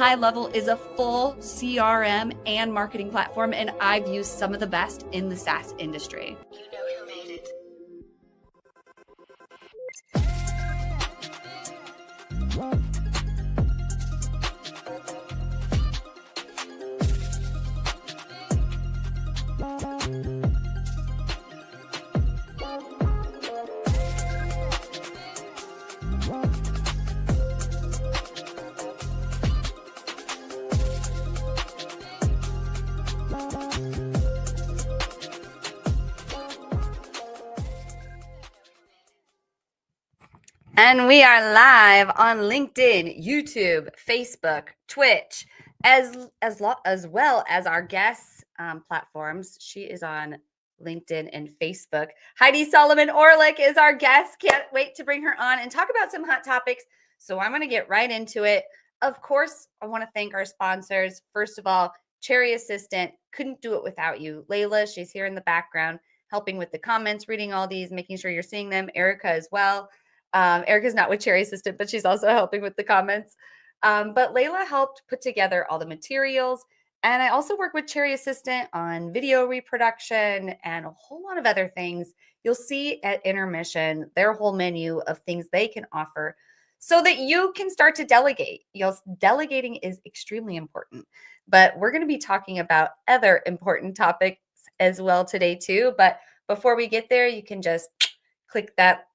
High Level is a full CRM and marketing platform, and I've used some of the best in the SaaS industry. You know who made it. And we are live on LinkedIn, YouTube, Facebook, Twitch, as well as our guest platforms. She is on LinkedIn and Facebook. Heidi Solomon-Orlick is our guest. Can't wait to bring her on and talk about some hot topics. So I'm going to get right into it. Of course, I want to thank our sponsors. First of all, Cherry Assistant. Couldn't do it without you. Layla, she's here in the background, helping with the comments, reading all these, making sure you're seeing them. Erica as well. Erica's not with Cherry Assistant, but she's also helping with the comments. But Layla helped put together all the materials. And I also work with Cherry Assistant on video reproduction and a whole lot of other things. You'll see at intermission their whole menu of things they can offer so that you can start to delegate. Delegating is extremely important. But we're going to be talking about other important topics as well today too. But before we get there, you can just click that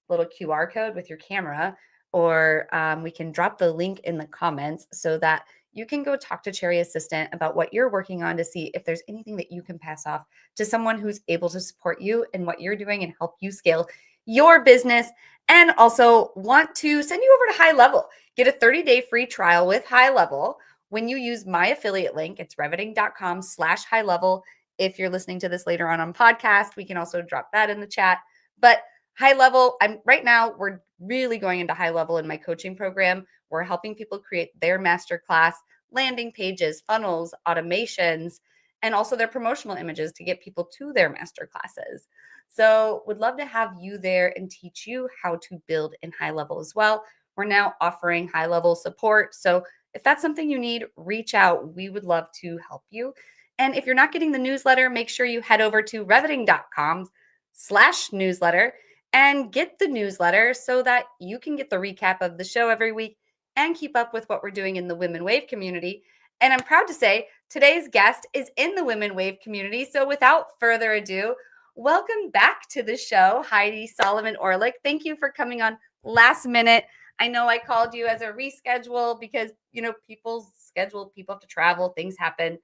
little QR code with your camera, or we can drop the link in the comments so that you can go talk to Cherry Assistant about what you're working on to see if there's anything that you can pass off to someone who's able to support you in what you're doing and help you scale your business, and also want to send you over to High Level. Get a 30-day free trial with High Level when you use my affiliate link. It's reventing.com/high level. If you're listening to this later on podcast, we can also drop that in the chat. But High Level, right now, we're really going into High Level in my coaching program. We're helping people create their masterclass landing pages, funnels, automations, and also their promotional images to get people to their masterclasses. So would love to have you there and teach you how to build in High Level as well. We're now offering High Level support. So if that's something you need, reach out. We would love to help you. And if you're not getting the newsletter, make sure you head over to reventing.com/newsletter and get the newsletter so that you can get the recap of the show every week and keep up with what we're doing in the Women Wave community. And I'm proud to say today's guest is in the Women Wave community. So without further ado, welcome back to the show, Heidi Solomon-Orlick. Thank you for coming on last minute. I know I called you as a reschedule because, people's schedule, people have to travel, things happen,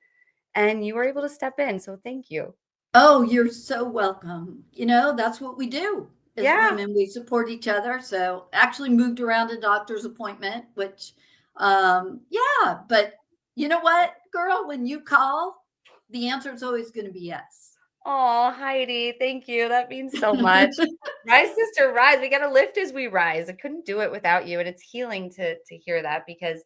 and you were able to step in. So thank you. Oh, you're so welcome. That's what we do. As women, we support each other. So actually moved around a doctor's appointment, which, but you know what, girl, when you call, the answer is always going to be yes. Oh, Heidi, thank you. That means so much. Rise, sister, rise. We got to lift as we rise. I couldn't do it without you. And it's healing to hear that, because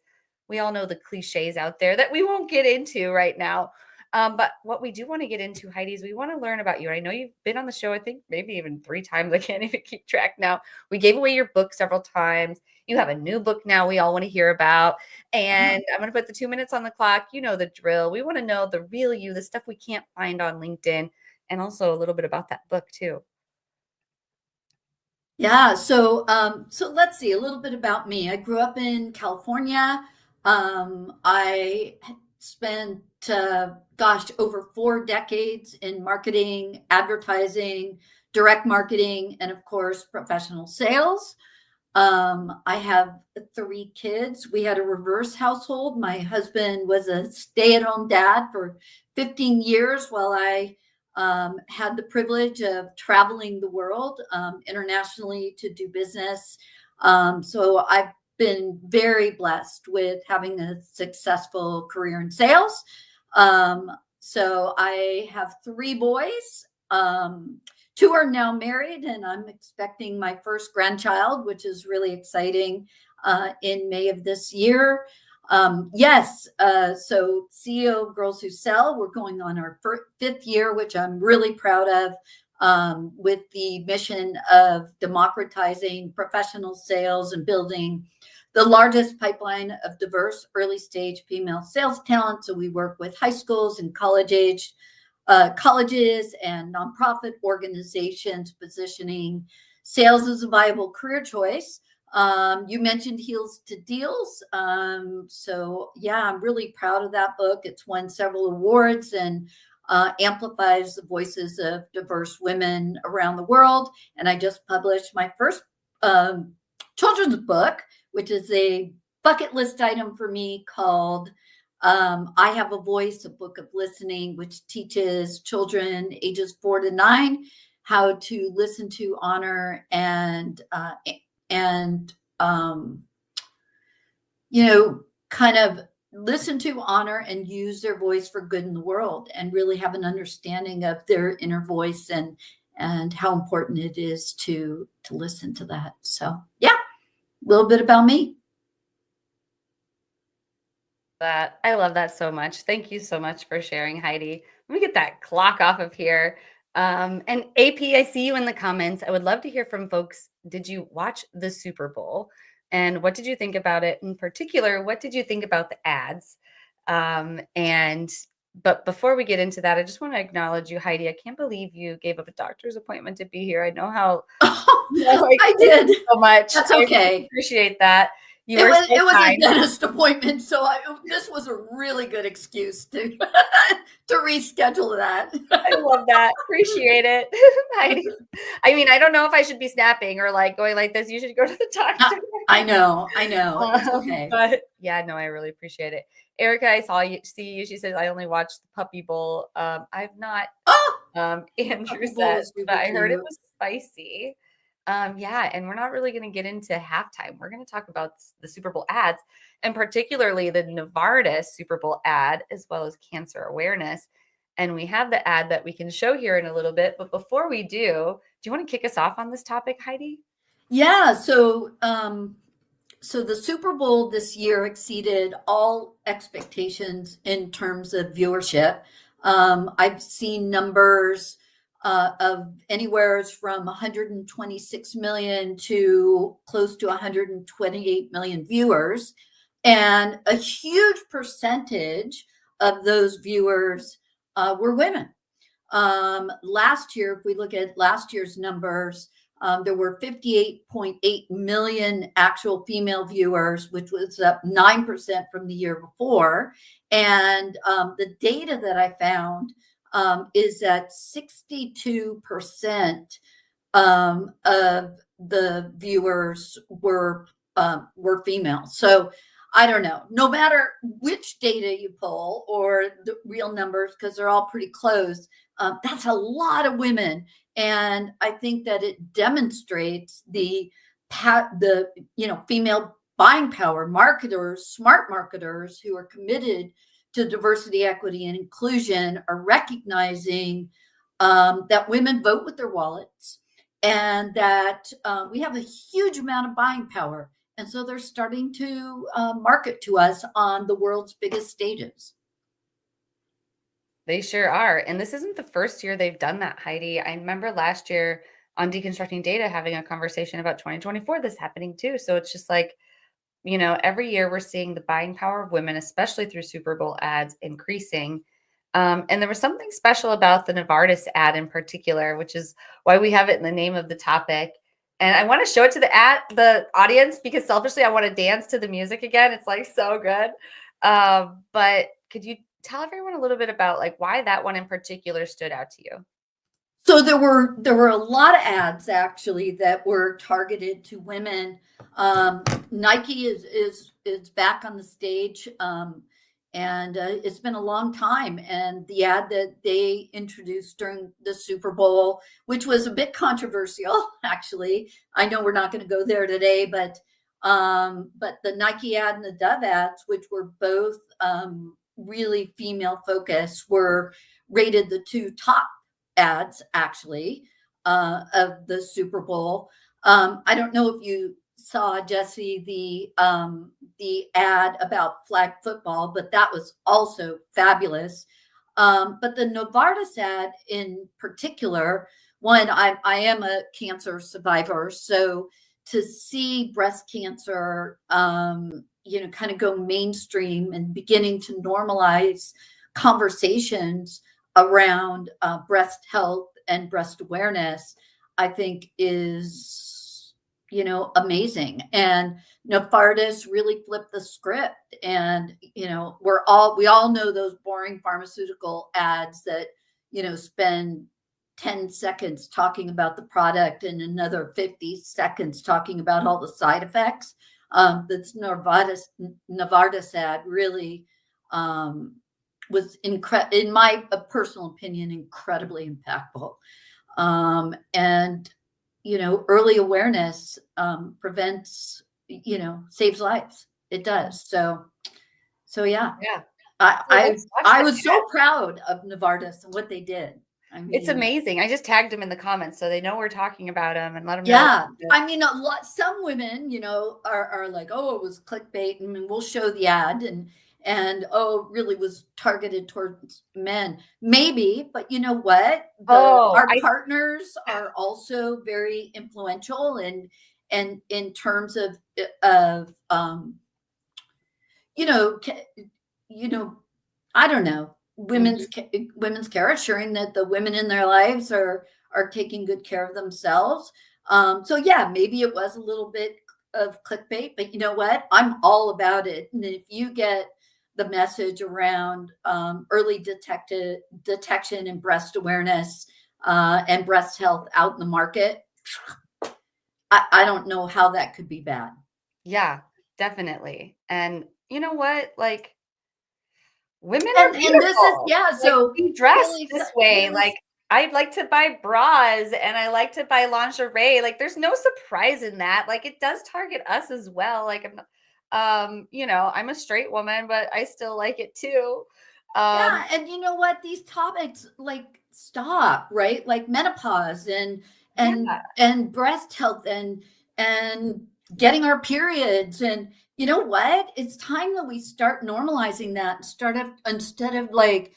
we all know the cliches out there that we won't get into right now. But what we do want to get into, Heidi, is we want to learn about you. I know you've been on the show, I think maybe even 3 times. I can't even keep track now. We gave away your book several times. You have a new book now we all want to hear about. And I'm going to put the 2 minutes on the clock. You know the drill. We want to know the real you, the stuff we can't find on LinkedIn, and also a little bit about that book too. Yeah. So let's see a little bit about me. I grew up in California. I spent over 4 decades in marketing, advertising, direct marketing, and of course, professional sales. I have 3 kids. We had a reverse household. My husband was a stay-at-home dad for 15 years while I had the privilege of traveling the world internationally to do business. So I've been very blessed with having a successful career in sales. So I have 3 boys. 2 are now married, and I'm expecting my first grandchild, which is really exciting, in May of this year. So CEO of GirlzWhoSell, we're going on our 5th year, which I'm really proud of, with the mission of democratizing professional sales and building the largest pipeline of diverse early stage female sales talent. So we work with high schools and colleges and nonprofit organizations positioning sales as a viable career choice. You mentioned Heels to Deals. So yeah, I'm really proud of that book. It's won several awards and amplifies the voices of diverse women around the world. And I just published my first children's book, which is a bucket list item for me called I Have a Voice, a book of listening, which teaches children ages 4 to 9 how to listen to, honor, and kind of listen to, honor, and use their voice for good in the world, and really have an understanding of their inner voice and how important it is to listen to that. So yeah, a little bit about me. That I love that so much. Thank you so much for sharing, Heidi. Let me get that clock off of here. And AP, I see you in the comments. I would love to hear from folks. Did you watch the Super Bowl? And what did you think about it? In particular, what did you think about the ads? But before we get into that, I just want to acknowledge you, Heidi. I can't believe you gave up a doctor's appointment to be here. I know how I did so much. That's I okay. really appreciate that. It was a dentist appointment, so this was a really good excuse to reschedule that. I love that. Appreciate it. I mean, I don't know if I should be snapping or like going like this. You should go to the doctor. I know. It's okay. But yeah, no, I really appreciate it. Erica, I see you. She says I only watched the Puppy Bowl. I've not. Andrew says, but I heard it was spicy. Yeah, and we're not really going to get into halftime. We're going to talk about the Super Bowl ads, and particularly the Novartis Super Bowl ad, as well as cancer awareness. And we have the ad that we can show here in a little bit. But before we do you want to kick us off on this topic, Heidi? Yeah. So the Super Bowl this year exceeded all expectations in terms of viewership. I've seen numbers of anywhere from 126 million to close to 128 million viewers. And a huge percentage of those viewers were women. Last year, if we look at last year's numbers, there were 58.8 million actual female viewers, which was up 9% from the year before. And the data that I found is that 62% of the viewers were female. So I don't know. No matter which data you pull or the real numbers, because they're all pretty close, that's a lot of women. And I think that it demonstrates the female buying power. Marketers, smart marketers who are committed to diversity, equity, and inclusion are recognizing that women vote with their wallets, and that we have a huge amount of buying power. And so they're starting to market to us on the world's biggest stages. They sure are. And this isn't the first year they've done that, Heidi. I remember last year on Deconstructing Data having a conversation about 2024, this happening too. So it's just like, every year we're seeing the buying power of women, especially through Super Bowl ads, increasing. And there was something special about the Novartis ad in particular, which is why we have it in the name of the topic. And I want to show it to the audience because selfishly, I want to dance to the music again. It's like so good. But could you tell everyone a little bit about like why that one in particular stood out to you? So there were a lot of ads actually that were targeted to women. Nike is back on the stage, and it's been a long time. And the ad that they introduced during the Super Bowl, which was a bit controversial, actually. I know we're not going to go there today, but the Nike ad and the Dove ads, which were both really female focused, were rated the two top ads actually of the Super Bowl. I don't know if you saw, Jesse, the ad about flag football, but that was also fabulous. But the Novartis ad in particular, one, I am a cancer survivor, so to see breast cancer, kind of go mainstream and beginning to normalize conversations around breast health and breast awareness, I think is, amazing. And Novartis really flipped the script. And, we all know those boring pharmaceutical ads that, spend 10 seconds talking about the product and another 50 seconds talking about all the side effects. This Novartis ad really was in my personal opinion, incredibly impactful. And early awareness prevents, saves lives. It does. So yeah. Yeah. I was so proud of Novartis and what they did. I mean, it's amazing. I just tagged them in the comments so they know we're talking about them and let them know. Yeah. I mean, some women, are like, oh, it was clickbait and we'll show the ad and oh, it really was targeted towards men. Maybe, but you know what? Our partners are also very influential and in terms of I don't know, women's care, assuring that the women in their lives are taking good care of themselves. So yeah, maybe it was a little bit of clickbait, but you know what? I'm all about it. And if you get the message around early detection and breast awareness and breast health out in the market, I don't know how that could be bad. Yeah, definitely. And you know what? Like, women and are beautiful. This is, yeah. So we dress this way. Like, I'd like to buy bras and I like to buy lingerie. Like, there's no surprise in that. Like, it does target us as well. Like, I'm a straight woman, but I still like it too. Yeah, and you know what? These topics like stop, right? Like menopause and breast health and getting our periods. And you know what? It's time that we start normalizing that instead of like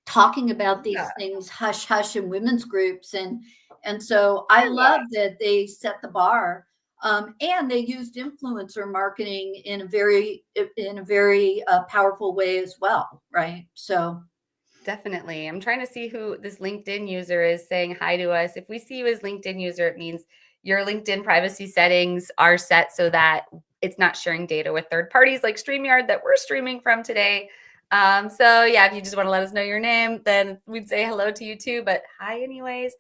talking about these things hush hush in women's groups. And so I love that they set the bar. And they used influencer marketing in a very powerful way as well, right? So definitely. I'm trying to see who this LinkedIn user is saying hi to us. If we see you as LinkedIn user, it means your LinkedIn privacy settings are set so that it's not sharing data with third parties like StreamYard that we're streaming from today. So yeah, if you just want to let us know your name, then we'd say hello to you too. But hi anyways.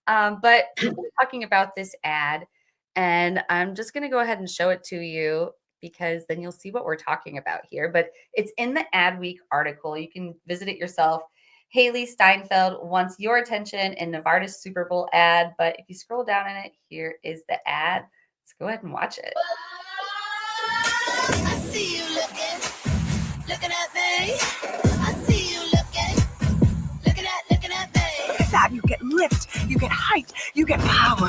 But we're talking about this ad, and I'm just going to go ahead and show it to you because then you'll see what we're talking about here. But it's in the Adweek article. You can visit it yourself. Haley Steinfeld wants your attention in Novartis Super Bowl ad. But if you scroll down in it, here is the ad. Let's go ahead and watch it. I see you looking at me. I see you looking at me. Look at that, you get lift, you get height, you get power.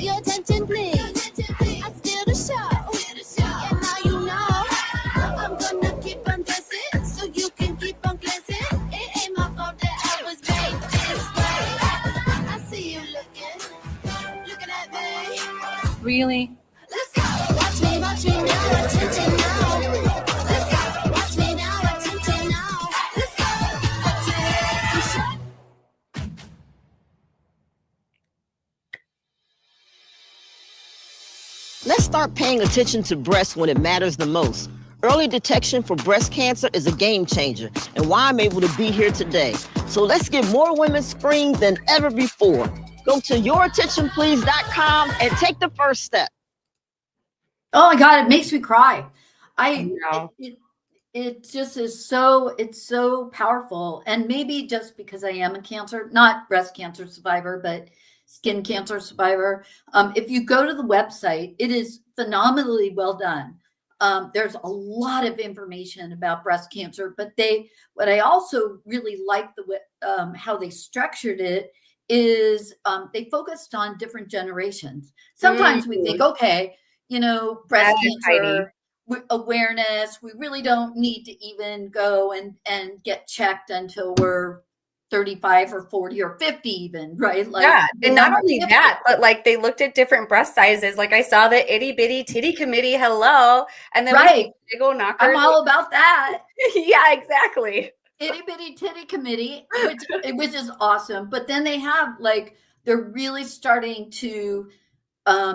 Your attention, please. I steal the show. Yeah, now you know I'm gonna keep on dancing so you can keep on glancing. It ain't my fault that I was made this way. I see you looking at me. Really? Let's go. Watch me now, attention now. Let's go. Watch me now, attention now. Let's go. Attention. Let's start paying attention to breasts when it matters the most. Early detection for breast cancer is a game changer, and why I'm able to be here today. So let's get more women screened than ever before. Go to yourattentionplease.com and take the first step. Oh my God, it makes me cry. It just is so powerful. And maybe just because I am not breast cancer survivor, but skin cancer survivor. If you go to the website, it is phenomenally well done. There's a lot of information about breast cancer, but what I also really like how they structured it is they focused on different generations. Sometimes we think, okay, breast cancer awareness, we really don't need to even go and get checked until we're 35 or 40 or 50 even, right? Like Yeah, the and not number only 50. that, but like they looked at different breast sizes. Like I saw the itty bitty titty committee, hello, and then we Right. big old knockers. I'm all about that. Yeah, exactly. Itty bitty titty committee, which is awesome. But then they have like they're really starting to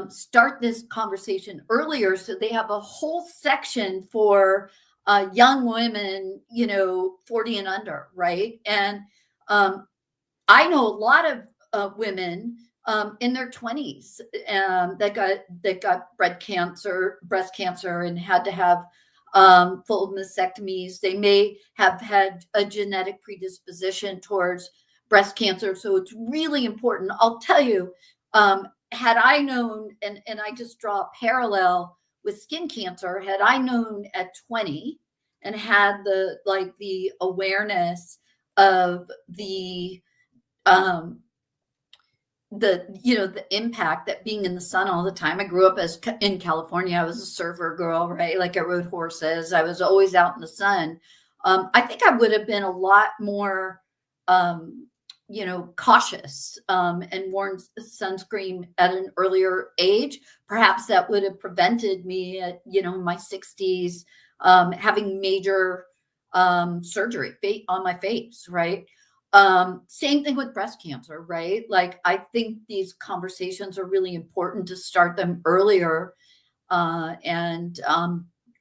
start this conversation earlier. So they have a whole section for young women, 40 and under, right? And I know a lot of women in their 20s that got breast cancer, and had to have full mastectomies. They may have had a genetic predisposition towards breast cancer. So it's really important. I'll tell you, had I known, and I just draw a parallel with skin cancer, had I known at 20 and had the awareness of the impact that being in the sun all the time. I grew up in California. I was a surfer girl, right? Like I rode horses. I was always out in the sun. I think I would have been a lot more, cautious and worn sunscreen at an earlier age. Perhaps that would have prevented me at, my 60s, having major surgery on my face, right? Same thing with breast cancer, right? Like I think these conversations are really important to start them earlier, and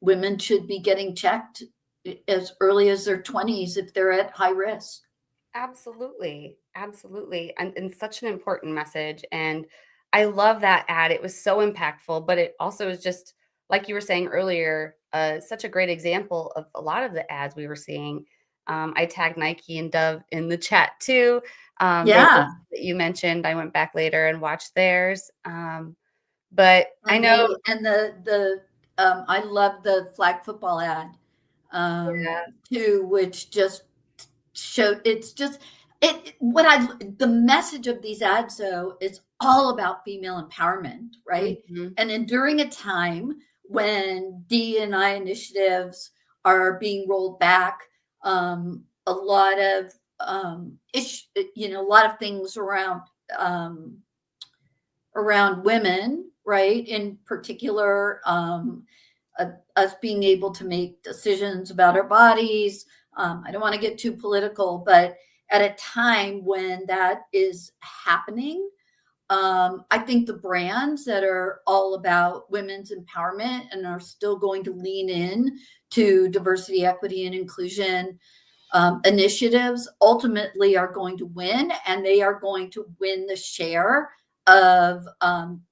women should be getting checked as early as their 20s if they're at high risk. Absolutely. Absolutely. And such an important message. And I love that ad. It was so impactful, but it also is just like you were saying earlier, such a great example of a lot of the ads we were seeing. I tagged Nike and Dove in the chat too. Yeah. That you mentioned. I went back later and watched theirs. But I know, I love the flag football ad yeah, too, which just showed the message of these ads though is all about female empowerment, right? mhm. And then during a time when D&I initiatives are being rolled back, a lot of a lot of things around women, right? In particular, us being able to make decisions about our bodies. I don't want to get too political, but at a time when that is happening, I think the brands that are all about women's empowerment and are still going to lean in to diversity, equity, and inclusion initiatives ultimately are going to win, and they are going to win the share of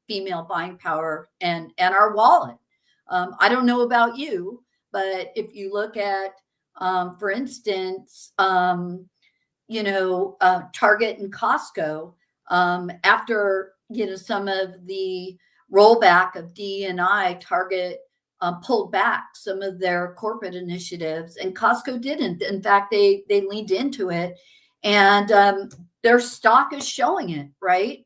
female buying power and our wallet. I don't know about you, but if you look at, for instance, Target and Costco, after some of the rollback of D&I, Target pulled back some of their corporate initiatives, and Costco didn't. In fact, they leaned into it, and their stock is showing it, right?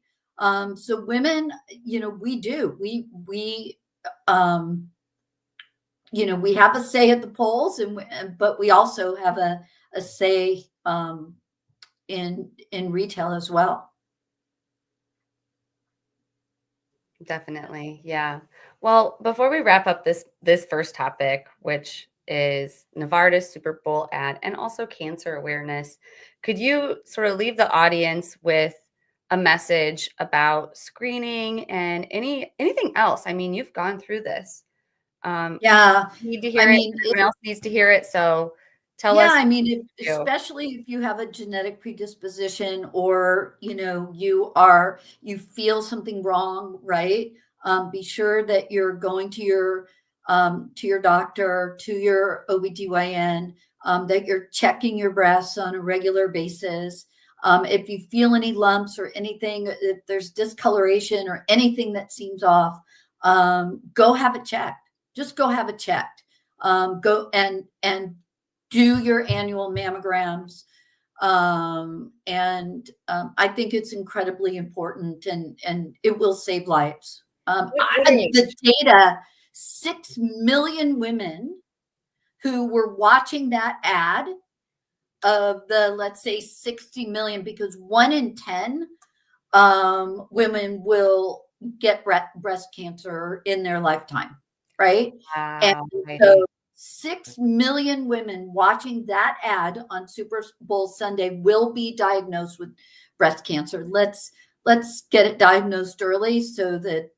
So women, we have a say at the polls, but we also have a say in retail as well. Definitely. Yeah. Well, before we wrap up this first topic, which is Novartis Super Bowl ad and also cancer awareness, could you sort of leave the audience with a message about screening and anything else? I mean, you've gone through this. Yeah. You need to hear it. Everyone else needs to hear it. So tell us. I mean, especially if you have a genetic predisposition, or you feel something wrong, right? Be sure that you're going to your doctor, to your OBGYN, that you're checking your breasts on a regular basis. If you feel any lumps or anything, if there's discoloration or anything that seems off, go have it checked. Just go have it checked. Go and do your annual mammograms. I think it's incredibly important, and it will save lives. The data, 6 million women who were watching that ad of the, let's say 60 million, because 1 in 10 women will get breast cancer in their lifetime, right? And Wow, so Heidi. 6 million women watching that ad on Super Bowl Sunday will be diagnosed with breast cancer. Let's get it diagnosed early so that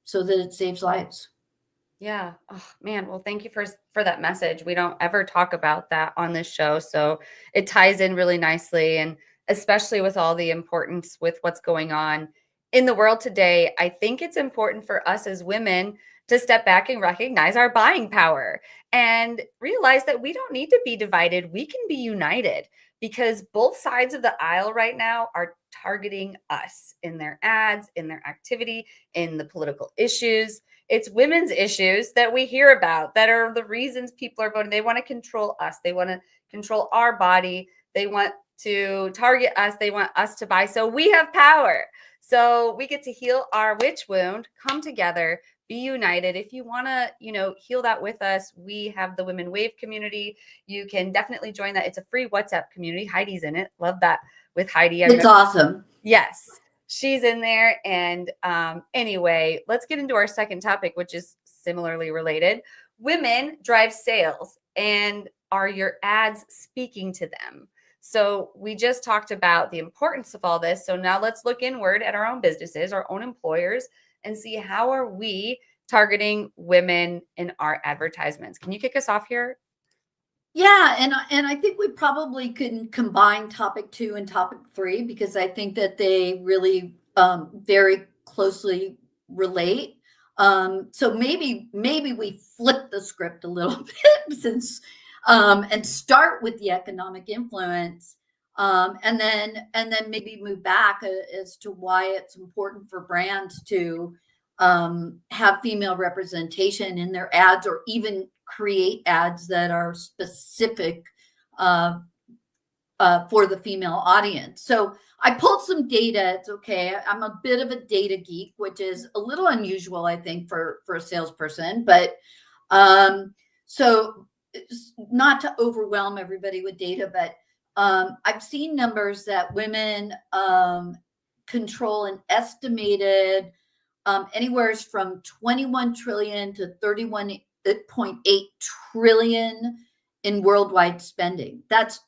so that it saves lives. Yeah. Oh, man. Well, thank you for that message. We don't ever talk about that on this show, so it ties in really nicely, and especially with all the importance with what's going on in the world today. I think it's important for us as women to step back and recognize our buying power and realize that we don't need to be divided. We can be united, because both sides of the aisle right now are targeting us in their ads, in their activity, in the political issues. It's women's issues that we hear about that are the reasons people are voting. They want to control us. They want to control our body. They want to target us. They want us to buy. So we have power. So we get to heal our witch wound, come together, be united. If you want to, heal that with us, we have the Women Wave community. You can definitely join that. It's a free WhatsApp community. Heidi's in it. Love that with Heidi. It's awesome. Yes. She's in there. And anyway, let's get into our second topic, which is similarly related. Women drive sales, and are your ads speaking to them? So we just talked about the importance of all this. So now let's look inward at our own businesses, our own employers, and see how are we targeting women in our advertisements. Can you kick us off here? Yeah, and I think we probably can combine topic 2 and topic 3, because I think that they really very closely relate. So maybe we flip the script a little bit since and start with the economic influence, and then maybe move back as to why it's important for brands to have female representation in their ads, or even create ads that are specific for the female audience. So I pulled some data. It's okay. I'm a bit of a data geek, which is a little unusual, I think, for a salesperson. But so not to overwhelm everybody with data, but I've seen numbers that women control an estimated anywhere from 21 trillion to 31.8 trillion in worldwide spending. That's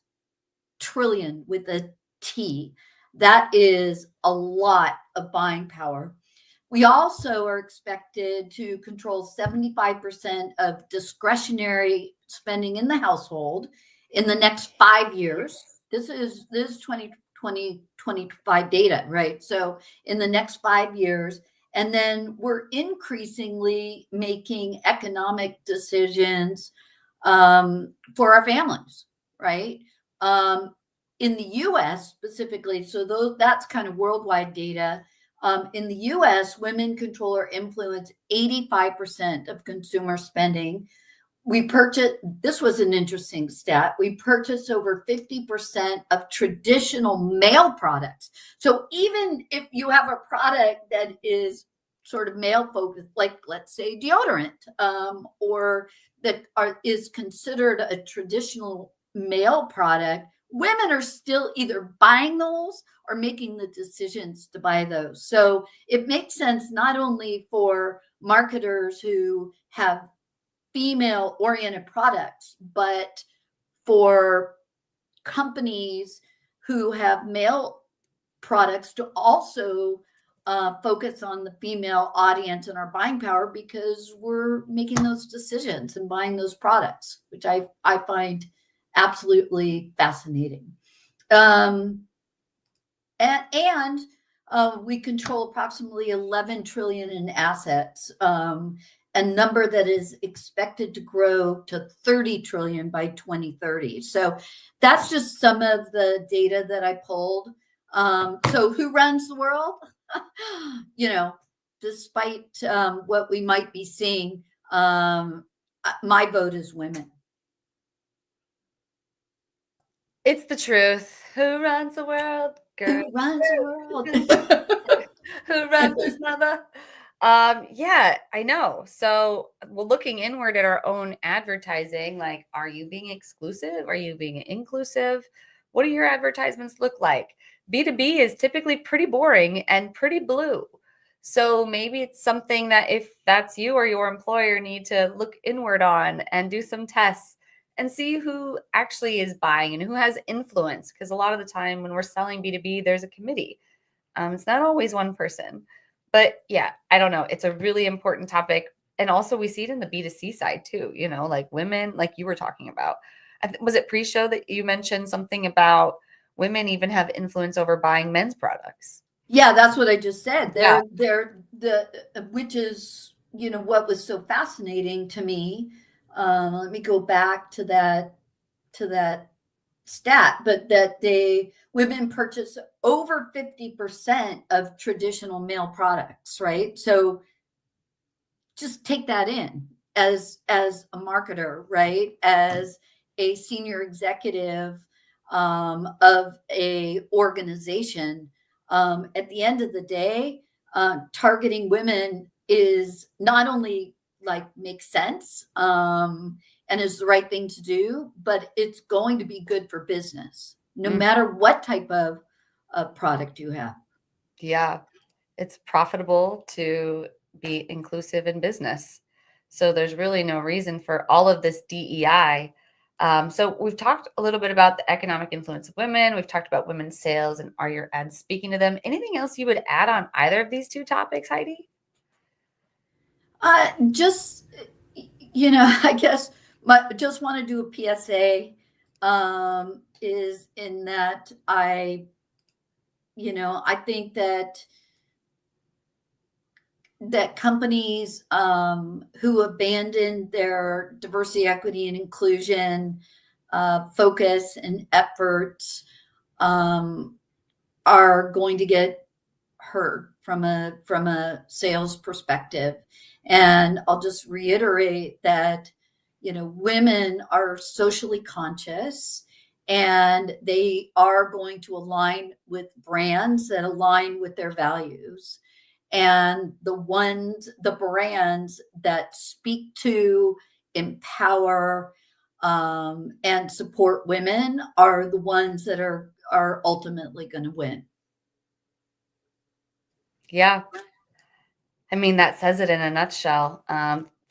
trillion with a T. That is a lot of buying power. We also are expected to control 75% of discretionary spending in the household in the next 5 years. This is 2025 data, right? So in the next 5 years. And then we're increasingly making economic decisions for our families, right? In the US specifically, so that's kind of worldwide data. In the US, women control or influence 85% of consumer spending. This was an interesting stat. We purchase over 50% of traditional male products. So even if you have a product that is sort of male focused, like let's say deodorant, or that is considered a traditional male product, women are still either buying those or making the decisions to buy those. So it makes sense not only for marketers who have female-oriented products, but for companies who have male products to also focus on the female audience and our buying power, because we're making those decisions and buying those products, which I find absolutely fascinating. And we control approximately 11 trillion in assets, a number that is expected to grow to 30 trillion by 2030. So that's just some of the data that I pulled. So who runs the world? Despite what we might be seeing, my vote is women. It's the truth. Who runs the world? Girl. Who runs the world? Who runs this mother? Yeah, I know. So, well, looking inward at our own advertising, like, are you being exclusive? Are you being inclusive? What do your advertisements look like? B2B is typically pretty boring and pretty blue. So maybe it's something that if that's you or your employer need to look inward on and do some tests and see who actually is buying and who has influence. Because a lot of the time when we're selling B2B, there's a committee. It's not always one person. But yeah, I don't know. It's a really important topic. And also we see it in the B2C side too, like women, like you were talking about. Was it pre-show that you mentioned something about women even have influence over buying men's products? Yeah, that's what I just said. Yeah. Which is, what was so fascinating to me. Let me go back to that stat, but that women purchase over 50% of traditional male products, right? So just take that in as a marketer, right? As a senior executive of a organization. At the end of the day, targeting women is not only like makes sense and is the right thing to do, but it's going to be good for business, no matter what type of product you have. Yeah, it's profitable to be inclusive in business. So there's really no reason for all of this DEI. So we've talked a little bit about the economic influence of women. We've talked about women's sales and are your ads speaking to them? Anything else you would add on either of these two topics, Heidi? Just, I guess just want to do a PSA is in that I think that companies who abandon their diversity, equity, and inclusion focus and efforts are going to get hurt from a sales perspective. And I'll just reiterate that, women are socially conscious and they are going to align with brands that align with their values. And the brands that speak to, empower, and support women are the ones that are ultimately going to win. Yeah. I mean, that says it in a nutshell.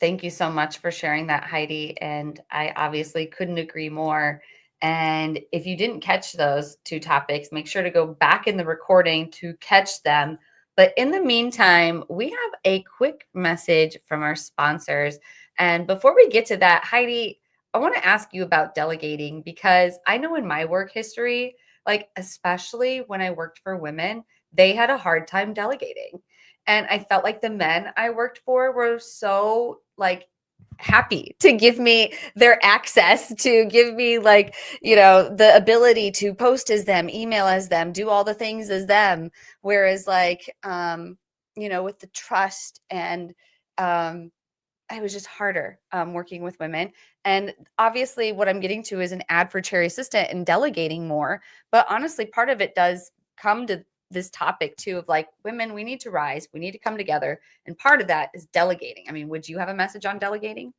Thank you so much for sharing that, Heidi. And I obviously couldn't agree more. And if you didn't catch those two topics, make sure to go back in the recording to catch them. But in the meantime, we have a quick message from our sponsors. And before we get to that, Heidi, I want to ask you about delegating because I know in my work history, like especially when I worked for women, they had a hard time delegating. And I felt like the men I worked for were so like happy to give me their access, to give me like, the ability to post as them, email as them, do all the things as them. Whereas like, with the trust and it was just harder working with women. And obviously what I'm getting to is an ad for Cherry Assistant and delegating more. But honestly, part of it does come to this topic too of like women, we need to rise, we need to come together. And part of that is delegating. I mean, would you have a message on delegating?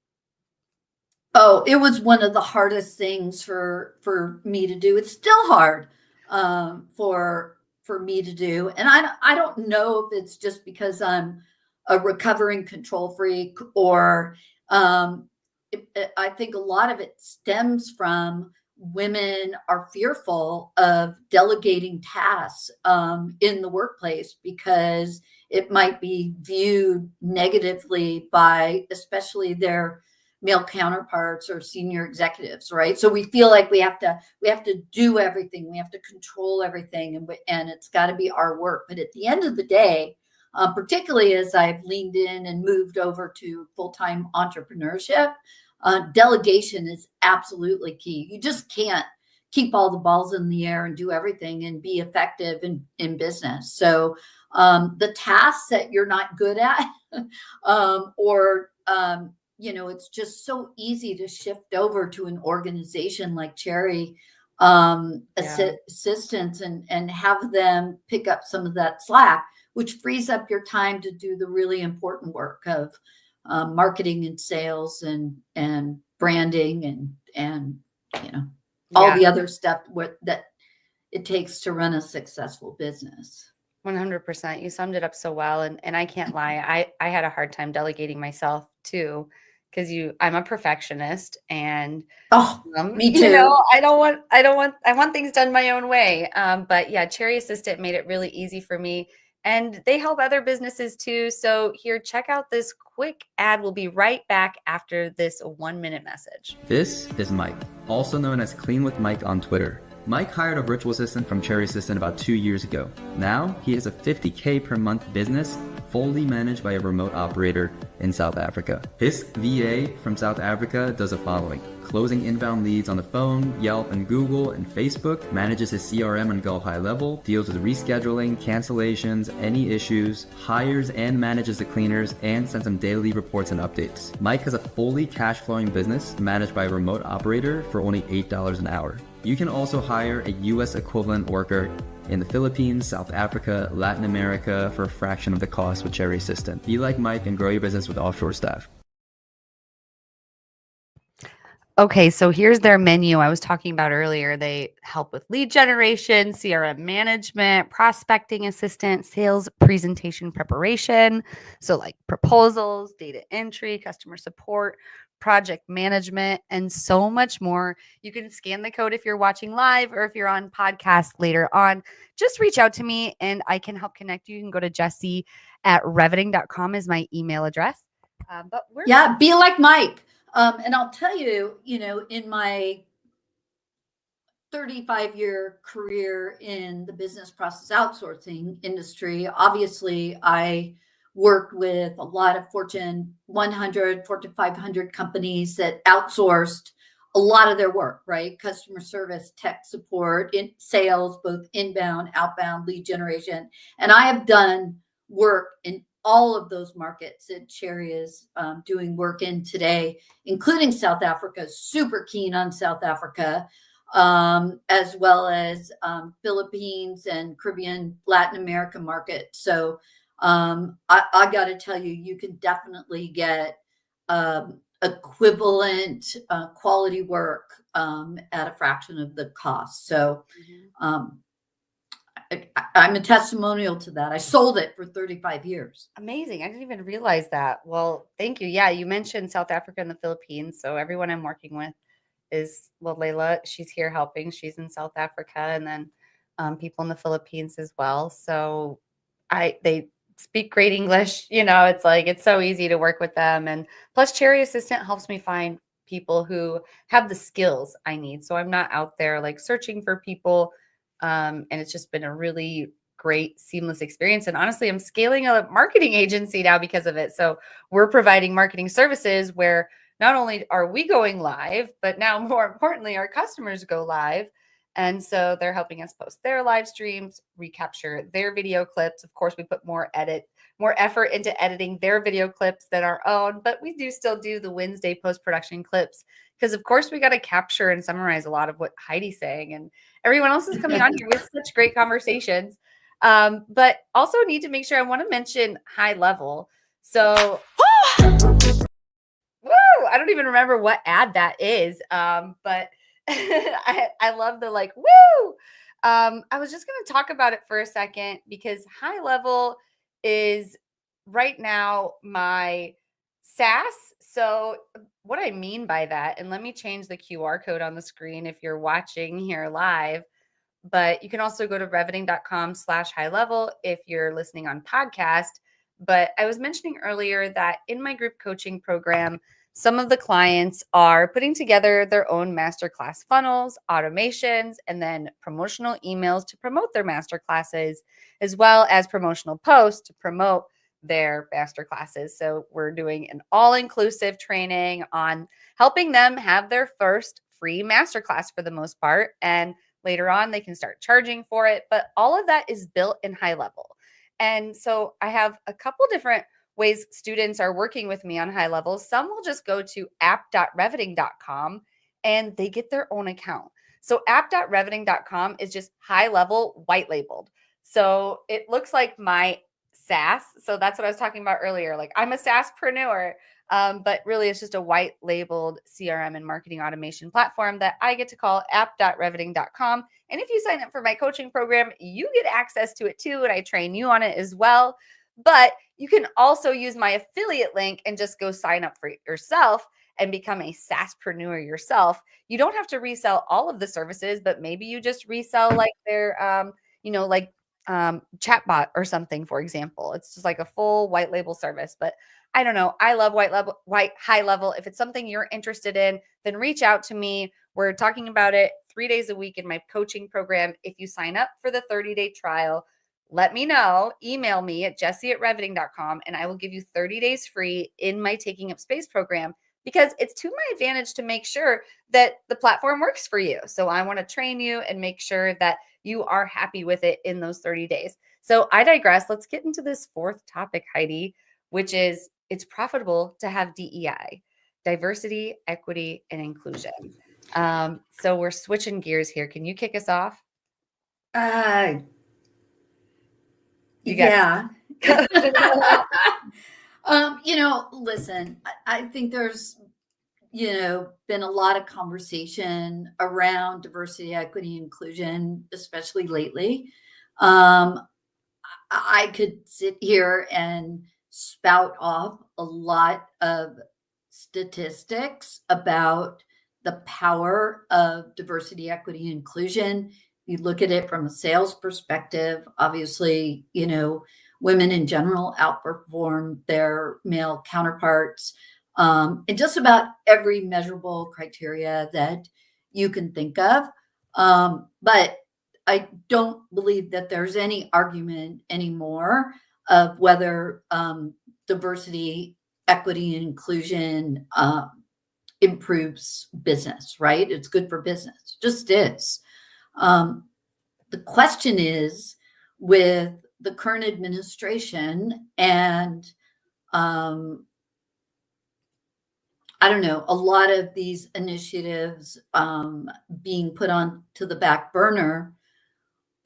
Oh, it was one of the hardest things for me to do. It's still hard for me to do. And I don't know if it's just because I'm a recovering control freak or I think a lot of it stems from women are fearful of delegating tasks in the workplace because it might be viewed negatively by especially their male counterparts or senior executives, right? So we feel like we have to do everything, we have to control everything, and it's got to be our work. But at the end of the day, particularly as I've leaned in and moved over to full-time entrepreneurship, delegation is absolutely key. You just can't keep all the balls in the air and do everything and be effective in business. So the tasks that you're not good at it's just so easy to shift over to an organization like Cherry Assistance and have them pick up some of that slack, which frees up your time to do the really important work of marketing and sales and branding and all Yeah. the other stuff that it takes to run a successful business. 100%. You summed it up so well. And I can't lie. I had a hard time delegating myself too, because I'm a perfectionist and Oh, me too. I want things done my own way. But yeah, Cherry Assistant made it really easy for me, and they help other businesses too. So here, check out this quick ad. We'll be right back after this 1-minute message. This is Mike, also known as Clean with Mike on Twitter. Mike hired a virtual assistant from Cherry Assistant about 2 years ago. Now he has a $50K per month business fully managed by a remote operator in South Africa. His VA from South Africa does the following: closing inbound leads on the phone, Yelp and Google and Facebook, manages his CRM and Go High Level, deals with rescheduling, cancellations, any issues, hires and manages the cleaners, and sends them daily reports and updates. Mike has a fully cash flowing business managed by a remote operator for only $8 an hour. You can also hire a US equivalent worker in the Philippines, South Africa, Latin America for a fraction of the cost with Cherry Assistant. Be like Mike and grow your business with offshore staff. Okay, so here's their menu I was talking about earlier. They help with lead generation, CRM management, prospecting assistant, sales presentation preparation. So like proposals, data entry, customer support, project management, and so much more. You can scan the code if you're watching live or if you're on podcast later on. Just reach out to me and I can help connect you. You can go to Jessie@reveting.com is my email address. But we're Be like Mike. And I'll tell you, in my 35-year career in the business process outsourcing industry, obviously I worked with a lot of Fortune 100, Fortune 500 companies that outsourced a lot of their work, right? Customer service, tech support, in sales, both inbound, outbound, lead generation. And I have done work in all of those markets that Cherry is doing work in today, including South Africa, super keen on South Africa, as well as Philippines and Caribbean, Latin America market. So I got to tell you, you can definitely get equivalent quality work at a fraction of the cost. So I'm a testimonial to that. I sold it for 35 years. amazing. I didn't even realize that. Well, thank you. Yeah, you mentioned South Africa and the Philippines. So everyone I'm working with is, well, Layla, she's here helping. She's in South Africa, and then people in the Philippines as well. So they speak great English. It's like, it's so easy to work with them. And plus Cherry Assistant helps me find people who have the skills I need. So I'm not out there like searching for people. And it's just been a really great, seamless experience. And honestly, I'm scaling a marketing agency now because of it. So we're providing marketing services where not only are we going live, but now more importantly, our customers go live. And so they're helping us post their live streams, recapture their video clips. Of course, we put more effort into editing their video clips than our own, but we do still do the WinsDay post-production clips because of course we got to capture and summarize a lot of what Heidi's saying and everyone else is coming on here with such great conversations. But also need to make sure I want to mention High Level. So woo, I don't even remember what ad that is. But I love the like, woo. I was just going to talk about it for a second because High Level is right now my SaaS. So what I mean by that, and let me change the QR code on the screen if you're watching here live, but you can also go to reveting.com/high level if you're listening on podcast. But I was mentioning earlier that in my group coaching program, some of the clients are putting together their own masterclass funnels, automations, and then promotional emails to promote their masterclasses, as well as promotional posts to promote their masterclasses. So we're doing an all-inclusive training on helping them have their first free masterclass for the most part. And later on, they can start charging for it. But all of that is built in High Level. And so I have a couple different ways students are working with me on High Level. Some will just go to app.reveting.com and they get their own account. So app.reveting.com is just High Level white labeled. So it looks like my SaaS. So that's what I was talking about earlier. Like I'm a SaaSpreneur, but really it's just a white labeled CRM and marketing automation platform that I get to call app.reveting.com. And if you sign up for my coaching program, you get access to it too. And I train you on it as well. But you can also use my affiliate link and just go sign up for it yourself and become a SaaSpreneur yourself. You don't have to resell all of the services, but maybe you just resell like their, like chatbot or something, for example. It's just like a full white label service. But I don't know. I love white high level. If it's something you're interested in, then reach out to me. We're talking about it 3 days a week in my coaching program. If you sign up for the 30-day trial, let me know. Email me at jessie@reveting.com and I will give you 30 days free in my Taking Up Space program, because it's to my advantage to make sure that the platform works for you. So I want to train you and make sure that you are happy with it in those 30 days. So I digress. Let's get into this fourth topic, Heidi, which is it's profitable to have DEI, diversity, equity, and inclusion. So we're switching gears here. Can you kick us off? You got Yeah. Listen, I think there's, been a lot of conversation around diversity, equity, inclusion, especially lately. I could sit here and spout off a lot of statistics about the power of diversity, equity, inclusion. You look at it from a sales perspective, obviously, women in general outperform their male counterparts in just about every measurable criteria that you can think of. But I don't believe that there's any argument anymore of whether diversity, equity, and inclusion improves business, right? It's good for business, just is. The question is, with the current administration and I don't know, a lot of these initiatives being put on to the back burner,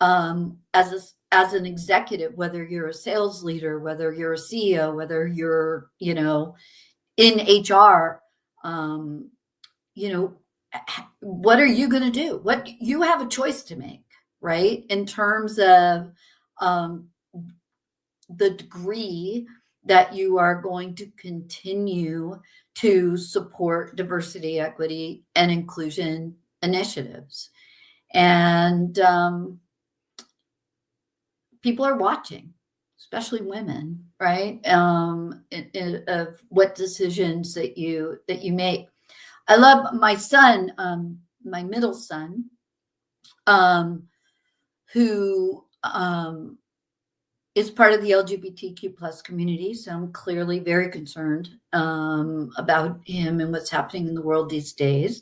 as an executive, whether you're a sales leader, whether you're a CEO, whether you're, in HR, what are you going to do? What you have a choice to make, right? In terms of the degree that you are going to continue to support diversity, equity, and inclusion initiatives. And people are watching, especially women, right? Of what decisions that you make. I love my son, my middle son, who is part of the LGBTQ plus community. So I'm clearly very concerned about him and what's happening in the world these days.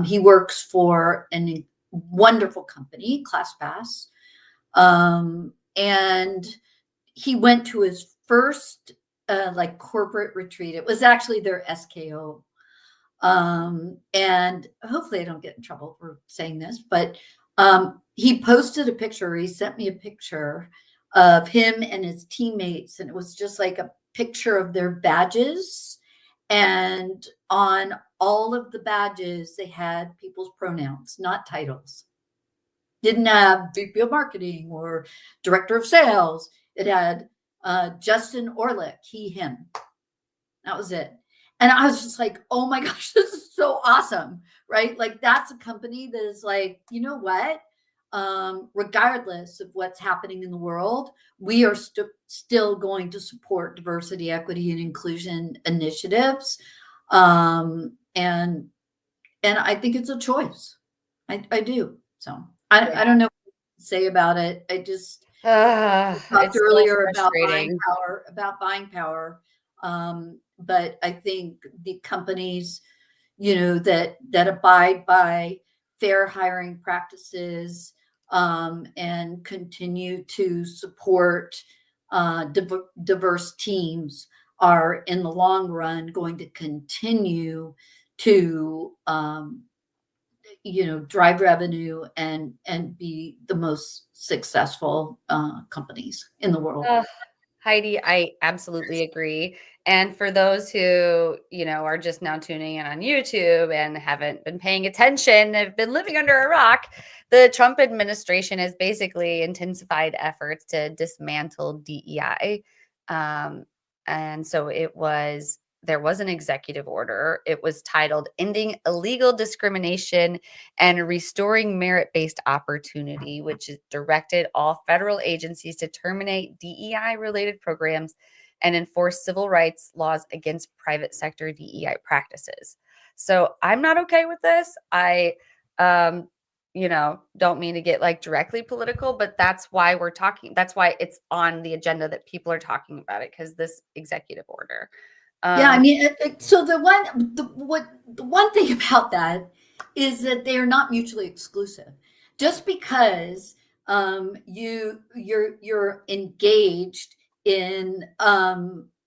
He works for a wonderful company, ClassPass. And he went to his first corporate retreat. It was actually their SKO. And hopefully I don't get in trouble for saying this, but he posted a picture. He sent me a picture of him and his teammates, and it was just like a picture of their badges. And on all of the badges, they had people's pronouns, not titles. Didn't have VP of marketing or director of sales. It had Justin Orlick, he, him. That was it. And I was just like, oh my gosh, this is so awesome, right? Like, that's a company that is like, you know what? Regardless of what's happening in the world, we are still going to support diversity, equity, and inclusion initiatives. And I think it's a choice. I do. So I don't know what to say about it. I just talked earlier about buying power. But I think the companies, that abide by fair hiring practices and continue to support diverse teams are in the long run going to continue to drive revenue and be the most successful companies in the world. Heidi, I absolutely agree. And for those who, are just now tuning in on YouTube and haven't been paying attention, have been living under a rock, the Trump administration has basically intensified efforts to dismantle DEI. Um, and so there was an executive order. It was titled Ending Illegal Discrimination and Restoring Merit-Based Opportunity, which is directed all federal agencies to terminate DEI-related programs and enforce civil rights laws against private sector DEI practices. So I'm not okay with this. I, don't mean to get like directly political, but that's why we're talking. That's why it's on the agenda that people are talking about it, because this executive order. Yeah, I mean, so the one thing about that is that they are not mutually exclusive. Just because you're engaged in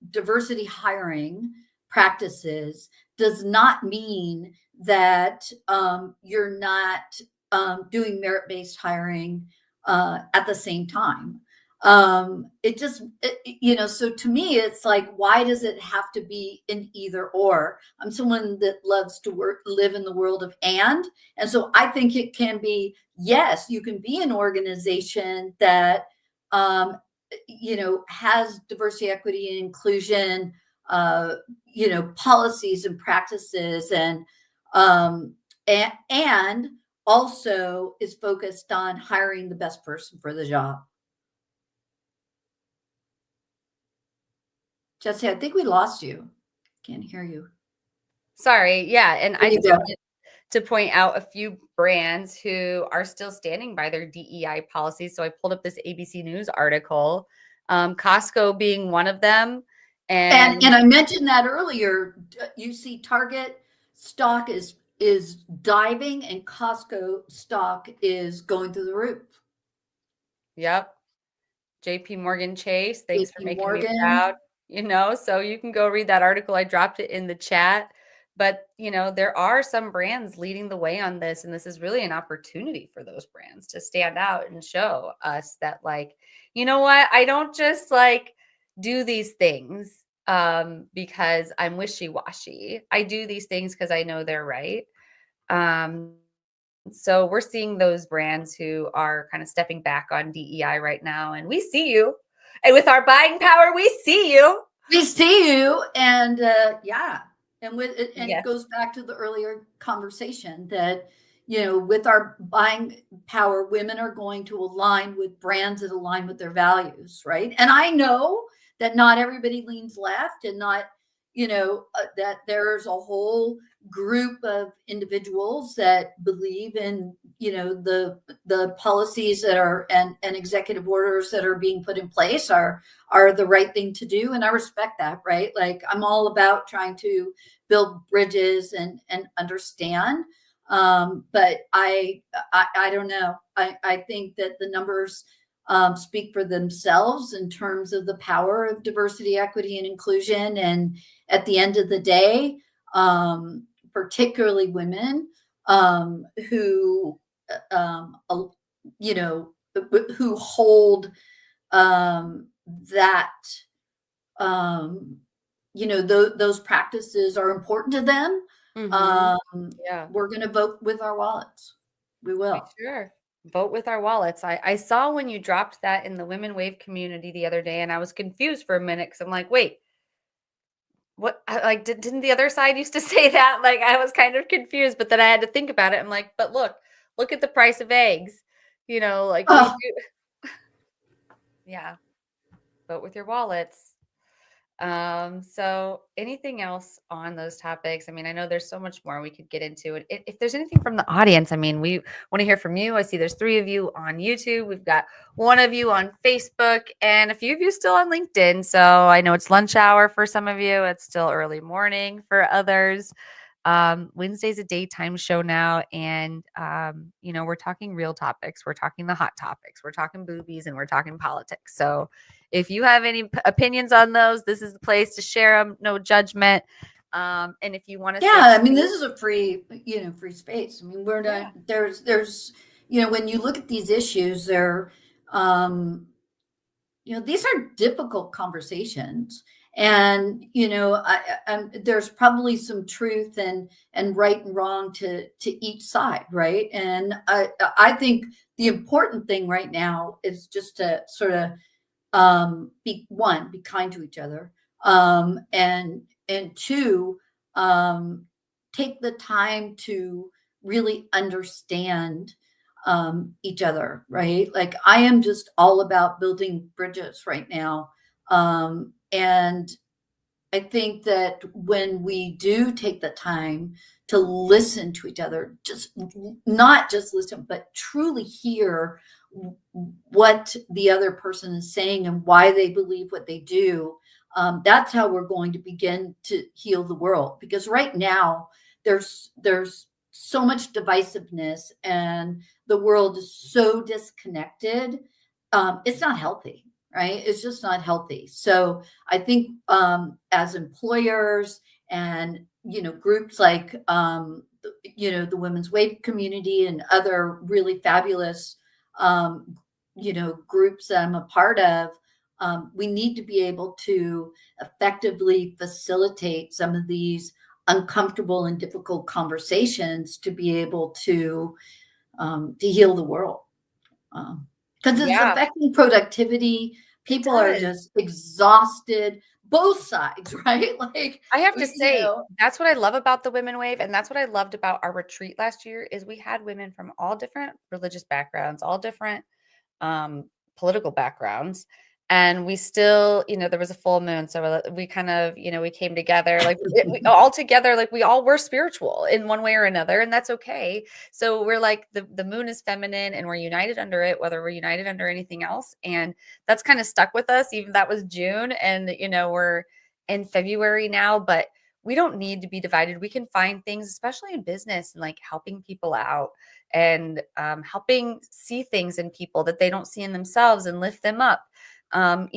diversity hiring practices does not mean that you're not doing merit-based hiring at the same time. So to me, it's like, why does it have to be an either or? I'm someone that loves to live in the world of and so I think it can be, yes, you can be an organization that, has diversity, equity, and inclusion, policies and practices, and also is focused on hiring the best person for the job. Jesse, I think we lost you. Can't hear you. Sorry. Yeah. And There I you just go. wanted to point out a few brands who are still standing by their DEI policies. So I pulled up this ABC News article, Costco being one of them. And I mentioned that earlier. You see Target stock is diving and Costco stock is going through the roof. Yep. JP Morgan Chase, thanks for JP making me Morgan. proud. So you can go read that article. I dropped it in the chat. But, there are some brands leading the way on this. And this is really an opportunity for those brands to stand out and show us that, like, you know what? I don't just like do these things because I'm wishy-washy. I do these things because I know they're right. So we're seeing those brands who are kind of stepping back on DEI right now. And we see you. And with our buying power, we see you. We see you. And yeah. And Yes. it goes back to the earlier conversation that, with our buying power, women are going to align with brands that align with their values, right? And I know that not everybody leans left, and not, that there's a whole group of individuals that believe in, the policies that are and executive orders that are being put in place are the right thing to do. And I respect that, right? Like, I'm all about trying to build bridges and understand. But I don't know. I think that the numbers speak for themselves in terms of the power of diversity, equity, and inclusion. And at the end of the day, particularly women who who hold that those practices are important to them. Yeah. We're going to vote with our wallets. We will. Sure. Vote with our wallets. I saw when you dropped that in the Women Wave community the other day, and I was confused for a minute because I'm like, wait, what? Like, didn't the other side used to say that? Like, I was kind of confused, but then I had to think about it. I'm like, but look at the price of eggs. Like, we do. Yeah. Vote with your wallets. So anything else on those topics? I mean, I know there's so much more we could get into it. If there's anything from the audience, I mean, we want to hear from you. I see there's 3 of you on YouTube. We've got 1 of you on Facebook and a few of you still on LinkedIn. So I know it's lunch hour for some of you. It's still early morning for others. Wednesday's a daytime show now. And, we're talking real topics. We're talking the hot topics. We're talking boobies and we're talking politics. So if you have any opinions on those, this is the place to share them. No judgment. And if you want to, I mean, this is a free space. I mean, we're not, there's, when you look at these issues, they're, these are difficult conversations. And, there's probably some truth and right and wrong to each side, right? And I think the important thing right now is just to sort of be kind to each other, and two, take the time to really understand each other, right? Like I am just all about building bridges right now. And I think that when we do take the time to listen to each other, just not just listen, but truly hear what the other person is saying and why they believe what they do, that's how we're going to begin to heal the world. Because right now there's so much divisiveness and the world is so disconnected. It's not healthy, right? It's just not healthy. So I think as employers and groups like the Women's Wave community and other really fabulous groups that I'm a part of, we need to be able to effectively facilitate some of these uncomfortable and difficult conversations to be able to heal the world. Because it's affecting productivity. People are just exhausted, both sides, right? Like I have to say, that's what I love about the Women Wave, and that's what I loved about our retreat last year is we had women from all different religious backgrounds, all different political backgrounds. And we still, there was a full moon. So we kind of, we came together, like we all together, like we all were spiritual in one way or another. And that's okay. So we're like, the moon is feminine and we're united under it, whether we're united under anything else. And that's kind of stuck with us. Even that was June and, we're in February now, but we don't need to be divided. We can find things, especially in business, and like helping people out and helping see things in people that they don't see in themselves and lift them up. In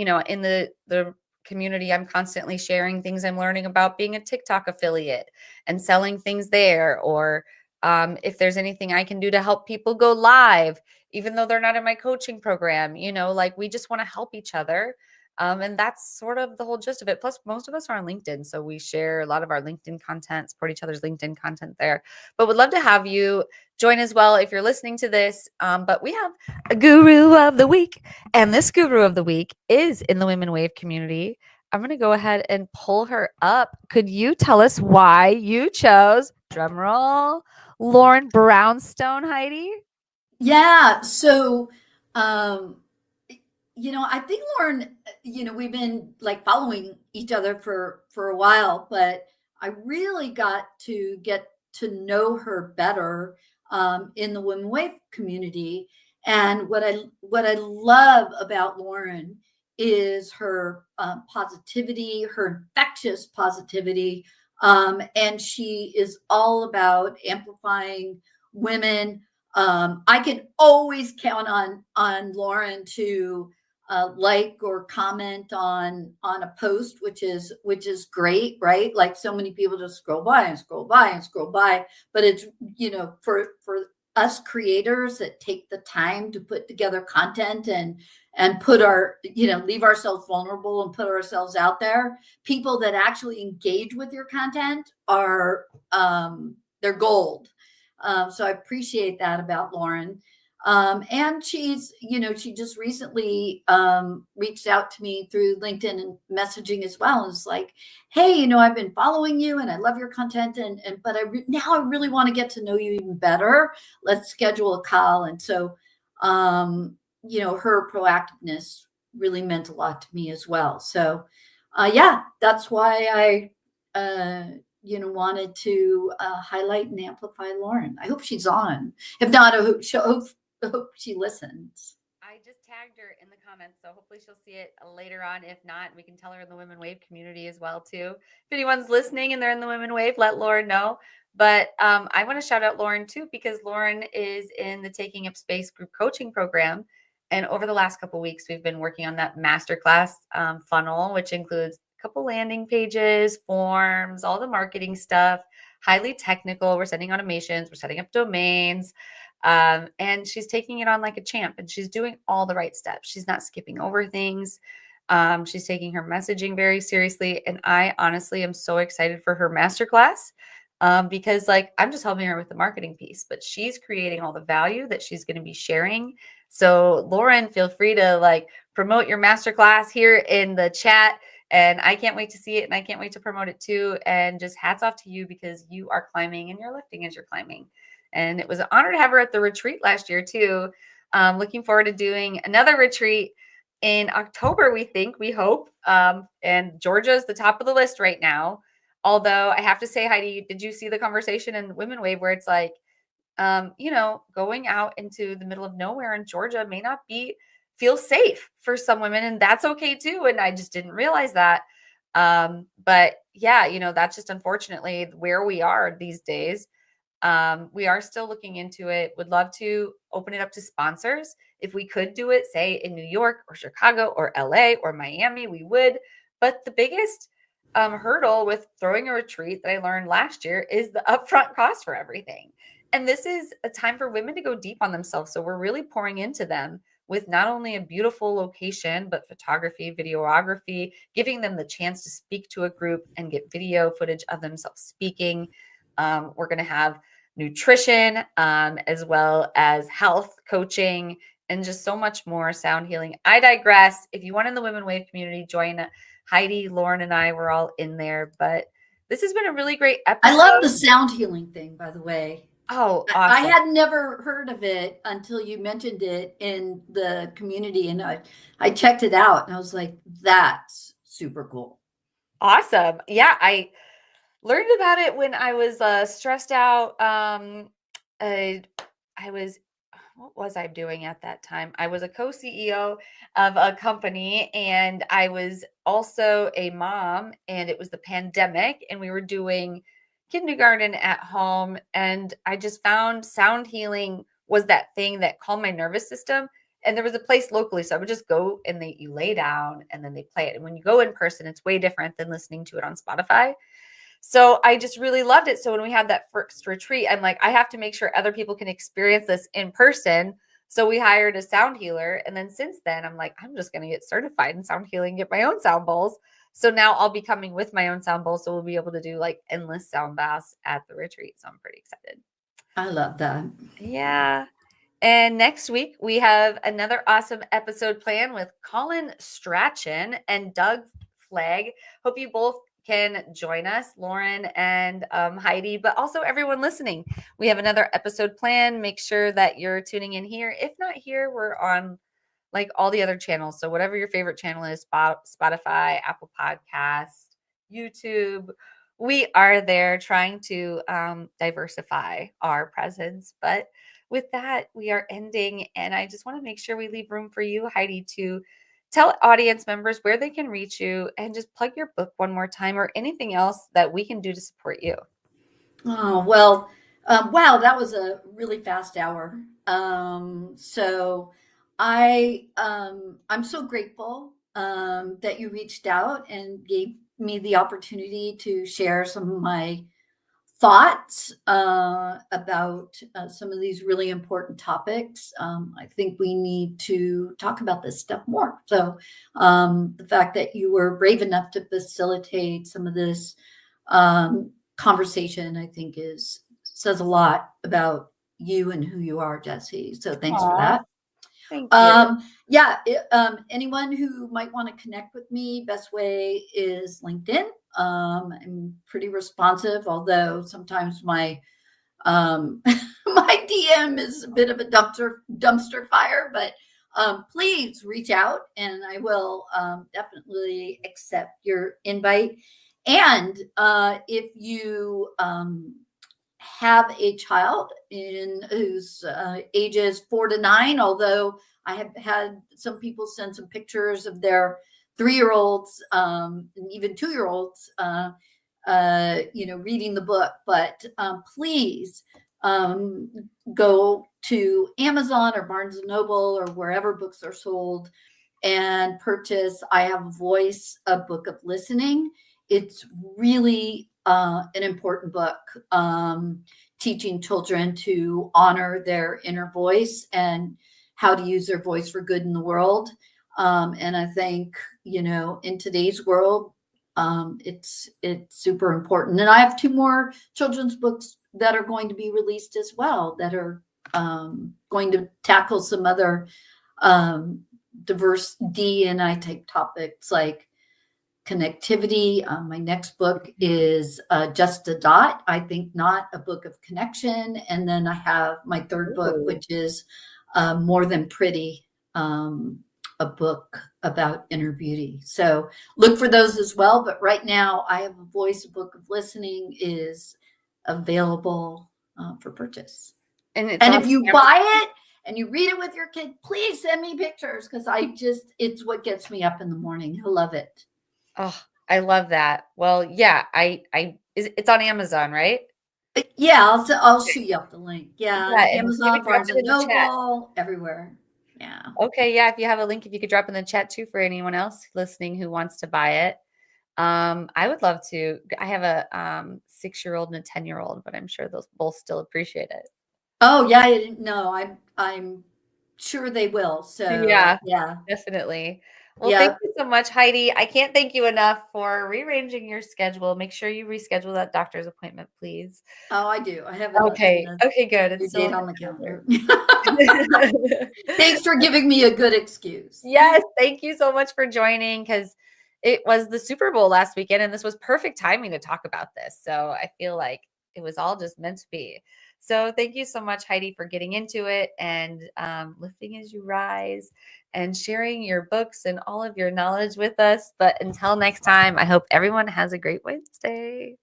the community, I'm constantly sharing things I'm learning about being a TikTok affiliate and selling things there. Or if there's anything I can do to help people go live, even though they're not in my coaching program, like we just want to help each other. And that's sort of the whole gist of it. Plus, most of us are on LinkedIn. So we share a lot of our LinkedIn content, support each other's LinkedIn content there. But would love to have you join as well if you're listening to this. But we have a guru of the week. And this guru of the week is in the Women Wave community. I'm going to go ahead and pull her up. Could you tell us why you chose, drumroll, Lauren Brownstone, Heidi? Yeah. So, I think Lauren, we've been like following each other for a while, but I really got to get to know her better in the Women Wave community. And what I love about Lauren is her positivity, her infectious positivity, and she is all about amplifying women. I can always count on Lauren to like or comment on a post, which is great, right? Like so many people just scroll by and scroll by and scroll by, but it's for us creators that take the time to put together content and put our leave ourselves vulnerable and put ourselves out there. People that actually engage with your content are they're gold. So I appreciate that about Lauren. And she's, she just recently reached out to me through LinkedIn and messaging as well. And it's like, hey, I've been following you and I love your content. But now I really want to get to know you even better. Let's schedule a call. And so, her proactiveness really meant a lot to me as well. So, that's why I, wanted to highlight and amplify Lauren. I hope she's on. If not, I hope she listens. I just tagged her in the comments, so hopefully she'll see it later on. If not, we can tell her in the Women Wave community as well too. If anyone's listening and they're in the Women Wave, let Lauren know. But I want to shout out Lauren too, because Lauren is in the Taking Up Space group coaching program. And over the last couple of weeks, we've been working on that masterclass funnel, which includes a couple landing pages, forms, all the marketing stuff, highly technical. We're sending automations, we're setting up domains. And she's taking it on like a champ, and she's doing all the right steps. She's not skipping over things. She's taking her messaging very seriously. And I honestly am so excited for her masterclass, because like I'm just helping her with the marketing piece, but she's creating all the value that she's going to be sharing. So Lauren, feel free to like promote your masterclass here in the chat. And I can't wait to see it. And I can't wait to promote it too. And just hats off to you, because you are climbing and you're lifting as you're climbing. And it was an honor to have her at the retreat last year too. Looking forward to doing another retreat in October, we hope. And Georgia's the top of the list right now. Although I have to say, Heidi, did you see the conversation in Women Wave where it's like, going out into the middle of nowhere in Georgia may not feel safe for some women, and that's okay too. And I just didn't realize that. But yeah, that's just unfortunately where we are these days. We are still looking into it. Would love to open it up to sponsors. If we could do it, say in New York or Chicago or LA or Miami, we would. But the biggest hurdle with throwing a retreat that I learned last year is the upfront cost for everything. And this is a time for women to go deep on themselves. So we're really pouring into them with not only a beautiful location, but photography, videography, giving them the chance to speak to a group and get video footage of themselves speaking. We're going to have nutrition, as well as health coaching, and just so much more. Sound healing. I digress. If you want in the Women Wave community, join Heidi, Lauren, and I. We're all in there. But this has been a really great episode. I love the sound healing thing, by the way. Oh, awesome. I had never heard of it until you mentioned it in the community, and I checked it out, and I was like, that's super cool. Awesome. Yeah, I learned about it when I was stressed out. What was I doing at that time? I was a co-CEO of a company, and I was also a mom, and it was the pandemic, and we were doing kindergarten at home. And I just found sound healing was that thing that calmed my nervous system. And there was a place locally, so I would just go, and you lay down and then they play it. And when you go in person, it's way different than listening to it on Spotify. So I just really loved it. So when we had that first retreat, I'm like, I have to make sure other people can experience this in person. So we hired a sound healer. And then since then, I'm like, I'm just going to get certified in sound healing, get my own sound bowls. So now I'll be coming with my own sound bowl. So we'll be able to do like endless sound baths at the retreat. So I'm pretty excited. I love that. Yeah. And next week, we have another awesome episode planned with Colin Strachan and Doug Flagg. Hope you both can join us, Lauren and Heidi, but also everyone listening. We have another episode planned. Make sure that you're tuning in here. If not here, we're on like all the other channels. So whatever your favorite channel is, Spotify, Apple Podcast, YouTube, we are there trying to diversify our presence. But with that, we are ending. And I just want to make sure we leave room for you, Heidi, to tell audience members where they can reach you, and just plug your book one more time, or anything else that we can do to support you. Oh, well, wow, that was a really fast hour. So I'm so grateful that you reached out and gave me the opportunity to share some of my thoughts about some of these really important topics. I think we need to talk about this stuff more. So the fact that you were brave enough to facilitate some of this conversation, I think says a lot about you and who you are, Jessie. So thanks for that. Thank you. Anyone who might want to connect with me, best way is LinkedIn. I'm pretty responsive, although sometimes my my DM is a bit of a dumpster fire, but please reach out and I will definitely accept your invite. And if you have a child whose ages 4 to 9, although I have had some people send some pictures of their 3-year-olds and even 2-year-olds, reading the book. But please go to Amazon or Barnes & Noble or wherever books are sold and purchase I Have a Voice, a book of listening. It's really an important book. teaching children to honor their inner voice and how to use their voice for good in the world. And I think, in today's world, it's super important. And I have 2 more children's books that are going to be released as well, that are going to tackle some other diverse D&I type topics like connectivity. My next book is Just a Dot, I Think Not, a book of connection. And then I have my 3rd book, which is More Than Pretty, a book about inner beauty. So look for those as well. But right now, I Have a Voice, a book of listening is available for purchase. And if you buy it and you read it with your kid, please send me pictures, because it's what gets me up in the morning. I love it. Oh, I love that. Well, yeah, it's on Amazon, right? Yeah, I'll shoot you up the link. Yeah, Yeah, Amazon, drop Barnes it in and the chat. Noble, everywhere. Yeah. Okay, yeah, if you have a link, if you could drop in the chat too for anyone else listening who wants to buy it. I would love to. I have a 6-year-old and a 10-year-old, but I'm sure those both still appreciate it. Oh yeah, I didn't know. I'm sure they will. So Yeah, yeah. definitely. Well, Yeah. thank you so much, Heidi. I can't thank you enough for rearranging your schedule. Make sure you reschedule that doctor's appointment, please. Oh, I do. I have it Okay. Okay, good. your It's date still on the calendar. Thanks for giving me a good excuse. Yes, thank you so much for joining, because it was the Super Bowl last weekend and this was perfect timing to talk about this. So I feel like it was all just meant to be. So thank you so much, Heidi, for getting into it and lifting as you rise and sharing your books and all of your knowledge with us. But until next time, I hope everyone has a great Wednesday.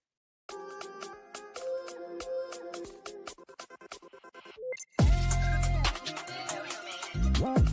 What?